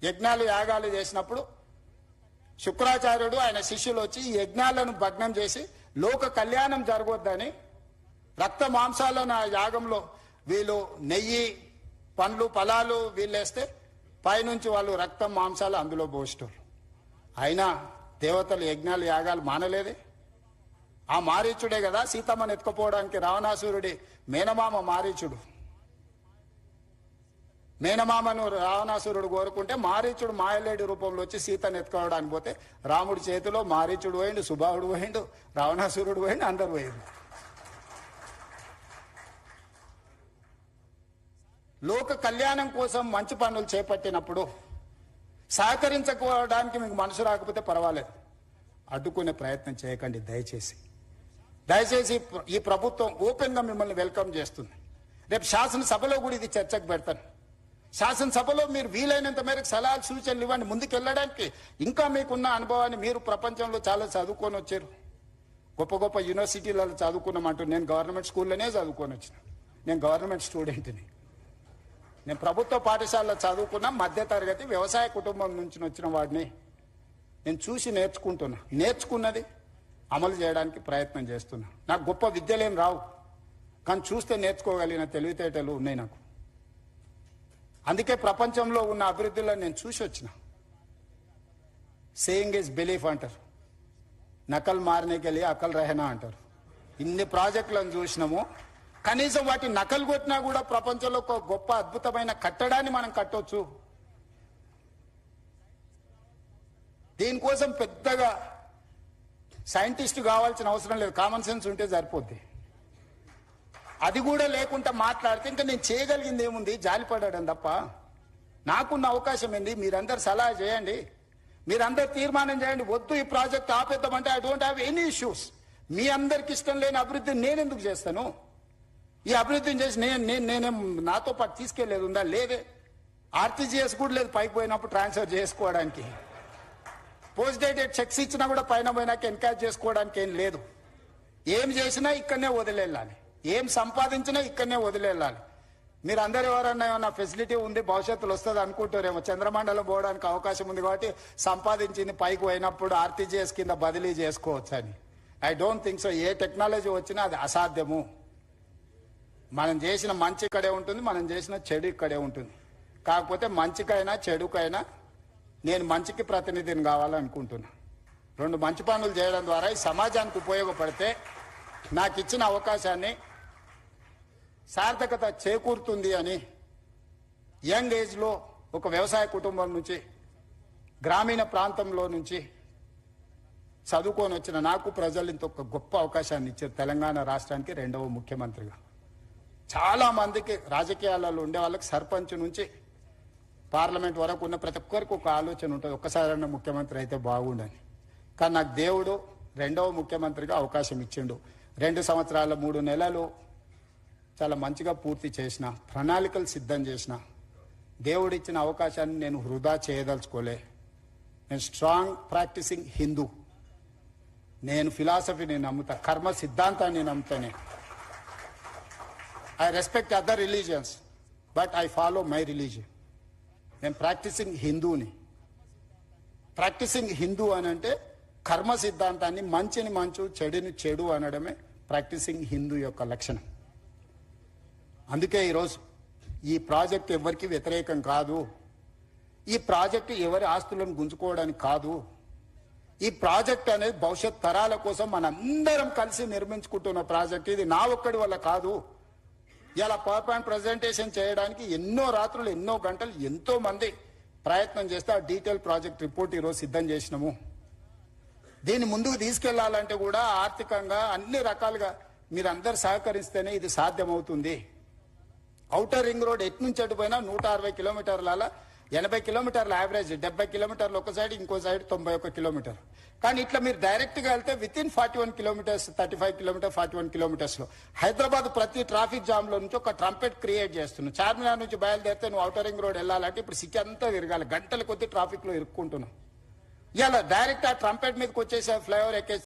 యజ్ఞాలు యాగాలు చేసినప్పుడు శుక్రాచార్యుడు ఆయన శిష్యులు వచ్చి ఈ యజ్ఞాలను భగ్నం చేసి లోక కళ్యాణం జరగొద్దని రక్త మాంసాలను ఆ యాగంలో వీళ్ళు నెయ్యి పండ్లు ఫలాలు వీళ్ళేస్తే పైనుంచి వాళ్ళు రక్తం మాంసాలు అందులో పోస్తారు. అయినా దేవతలు యజ్ఞాలు యాగాలు మానలేదే. ఆ మారీచుడే కదా సీతమ్మను ఎత్తుకుపోవడానికి రావణాసురుడి మేనమామ మారీచుడు. మేనమామను రావణాసురుడు కోరుకుంటే మారీచుడు మాయలేడి రూపంలో వచ్చి సీతను ఎత్తుకోవడానికి పోతే రాముడి చేతిలో మారీచుడు పోయిండు, సుబాహుడు పోయిండు, రావణాసురుడు పోయిండు, అందరు పోయిండు. లోక కళ్యాణం కోసం మంచి పనులు చేపట్టినప్పుడు సహకరించుకోవడానికి మీకు మనసు రాకపోతే పర్వాలేదు, అడ్డుకునే ప్రయత్నం చేయకండి దయచేసి. దయచేసి ఈ ప్రభుత్వం ఓపెన్ గా మిమ్మల్ని వెల్కమ్ చేస్తుంది. రేపు శాసనసభలో కూడా ఇది చర్చకు పెడతాను. శాసనసభలో మీరు వీలైనంత మేరకు సలహాలు సూచనలు ఇవ్వండి ముందుకెళ్ళడానికి. ఇంకా మీకున్న అనుభవాన్ని, మీరు ప్రపంచంలో చాలా చదువుకొని వచ్చారు, గొప్ప గొప్ప యూనివర్సిటీలలో చదువుకున్నామంటూ. నేను గవర్నమెంట్ స్కూల్లోనే చదువుకొని వచ్చిన, నేను గవర్నమెంట్ స్టూడెంట్ని. నేను ప్రభుత్వ పాఠశాలలో చదువుకున్న మధ్యతరగతి వ్యవసాయ కుటుంబం నుంచి వచ్చిన వాడిని. నేను చూసి నేర్చుకుంటున్నా, నేర్చుకున్నది అమలు చేయడానికి ప్రయత్నం చేస్తున్నా. నాకు గొప్ప విద్యలేం రావు, కానీ చూస్తే నేర్చుకోగలిగిన తెలివితేటలు ఉన్నాయి నాకు. అందుకే ప్రపంచంలో ఉన్న అభివృద్ధిలో నేను చూసి వచ్చిన. సేయింగ్ ఇస్ బిలీఫ్ అంటారు, నకల్ మారనేకి వెళ్ళి అకల్ రహనా అంటారు. ఇన్ని ప్రాజెక్టులను చూసినాము, కనీసం వాటి నకలు కొట్టినా కూడా ప్రపంచంలో ఒక గొప్ప అద్భుతమైన కట్టడాన్ని మనం కట్టొచ్చు. దీనికోసం పెద్దగా సైంటిస్ట్ కావాల్సిన అవసరం లేదు, కామన్ సెన్స్ ఉంటే సరిపోద్ది. అది కూడా లేకుండా మాట్లాడితే ఇంకా నేను చేయగలిగింది ఏముంది, జాలిపడడం తప్ప. నాకున్న అవకాశం ఏంది, మీరందరు సలహా చేయండి, మీరందరు తీర్మానం చేయండి. వద్దు ఈ ప్రాజెక్ట్ ఆపేద్దామంటే I don't have any issues. మీ అందరికి ఇష్టం లేని అభివృద్ధి నేను ఎందుకు చేస్తాను? ఈ అభివృద్ధిని చేసి నేనేం నాతో పాటు తీసుకెళ్లేది ఉందా? లేదే. ఆర్టీజీఎస్ కూడా లేదు పైకి పోయినప్పుడు ట్రాన్స్ఫర్ చేసుకోవడానికి. పోస్ట్ డేటెడ్ చెక్స్ ఇచ్చినా కూడా పైన పోయినాక ఎన్కరేజ్ చేసుకోవడానికి ఏం లేదు. ఏం చేసినా ఇక్కడనే వదిలేళ్ళాలి, ఏం సంపాదించినా ఇక్కడనే వదిలేళ్ళాలి. మీరు అందరు ఎవరన్నా ఏమన్నా ఫెసిలిటీ ఉంది భవిష్యత్తులో వస్తుంది అనుకుంటారేమో. చంద్రమండలం పోవడానికి అవకాశం ఉంది కాబట్టి సంపాదించింది పైకి పోయినప్పుడు ఆర్టీజీఎస్ కింద బదిలీ చేసుకోవచ్చు అని. I don't think so. A technology వచ్చినా అది అసాధ్యము. మనం చేసిన మంచి ఇక్కడే ఉంటుంది, మనం చేసిన చెడు ఇక్కడే ఉంటుంది. కాకపోతే మంచికైనా చెడుకైనా నేను మంచికి ప్రతినిధిని కావాలనుకుంటున్నా. రెండు మంచి పనులు చేయడం ద్వారా ఈ సమాజానికి ఉపయోగపడితే నాకు ఇచ్చిన అవకాశాన్ని సార్థకత చేకూరుతుంది అని యంగ్ ఏజ్లో ఒక వ్యవసాయ కుటుంబం నుంచి, గ్రామీణ ప్రాంతంలో నుంచి చదువుకొని వచ్చిన నాకు ప్రజలు ఇంత ఒక గొప్ప అవకాశాన్ని ఇచ్చారు. తెలంగాణ రాష్ట్రానికి 2వ ముఖ్యమంత్రిగా. చాలా మందికి రాజకీయాలలో ఉండే వాళ్ళకి సర్పంచ్ నుంచి పార్లమెంట్ వరకు ఉన్న ప్రతి ఒక్కరికి ఒక ఆలోచన ఉంటుంది, ఒక్కసారైనా ముఖ్యమంత్రి అయితే బాగుండని. కానీ నాకు దేవుడు 2వ ముఖ్యమంత్రిగా అవకాశం ఇచ్చిండు. 2 సంవత్సరాల 3 నెలలు చాలా మంచిగా పూర్తి చేసిన, ప్రణాళికలు సిద్ధం చేసిన. దేవుడిచ్చిన అవకాశాన్ని నేను వృధా చేయదలుచుకోలే. నేను స్ట్రాంగ్ ప్రాక్టీసింగ్ హిందూ. నేను ఫిలాసఫీని నమ్ముతా, కర్మ సిద్ధాంతాన్ని నమ్ముతానే. I respect other religions, but I follow my religion. నేను ప్రాక్టీసింగ్ హిందూని. ప్రాక్టీసింగ్ హిందూ అని అంటే కర్మ సిద్ధాంతాన్ని, మంచిని మంచు చెడుని చెడు అనడమే ప్రాక్టీసింగ్ హిందూ యొక్క లక్షణం. అందుకే ఈరోజు ఈ ప్రాజెక్ట్ ఎవరికి వ్యతిరేకం కాదు. ఈ ప్రాజెక్టు ఎవరి ఆస్తులను గుంజుకోవడానికి కాదు. ఈ ప్రాజెక్ట్ అనేది భవిష్యత్ తరాల కోసం మనందరం కలిసి నిర్మించుకుంటున్న ప్రాజెక్ట్. ఇది నా ఒక్కడి వల్ల కాదు. ఇలా పవర్ పాయింట్ ప్రజెంటేషన్ చేయడానికి ఎన్నో రాత్రులు, ఎన్నో గంటలు, ఎంతో మంది ప్రయత్నం చేస్తే ఆ డీటెయిల్ ప్రాజెక్ట్ రిపోర్ట్ ఈరోజు సిద్ధం చేసినాము. దీన్ని ముందుకు తీసుకెళ్లాలంటే కూడా ఆర్థికంగా అన్ని రకాలుగా మీరందరూ సహకరిస్తేనే ఇది సాధ్యమవుతుంది. ఔటర్ రింగ్ రోడ్ ఎటు నుంచి అటు పోయినా 160 కిలోమీటర్ల, 80 కిలోమీటర్ల యావరేజ్, 70 కిలోమీటర్లు ఒక సైడ్, ఇంకో సైడ్ 91 కిలోమీటర్. కానీ ఇట్లా మీరు డైరెక్ట్ గా వెళ్తే within 41 kilometres, 35 kilometre, 41 kilometres లో హైదరాబాద్ ప్రతి ట్రాఫిక్ జామ్ లో నుంచి ఒక ట్రంపెట్ క్రియేట్ చేస్తున్నాం. చార్మినార్ నుంచి బయలుదేరితే నువ్వు ఔటర్ రింగ్ రోడ్ వెళ్ళాలంటే ఇప్పుడు సిటీ అంతా తిరగాలి, గంటల కొద్ది ట్రాఫిక్ లో ఇరుక్కుంటున్నాం. ఇలా డైరెక్ట్ ఆ ట్రంపెట్ మీదకి వచ్చేసి ఫ్లైఓవర్ ఎక్కేసి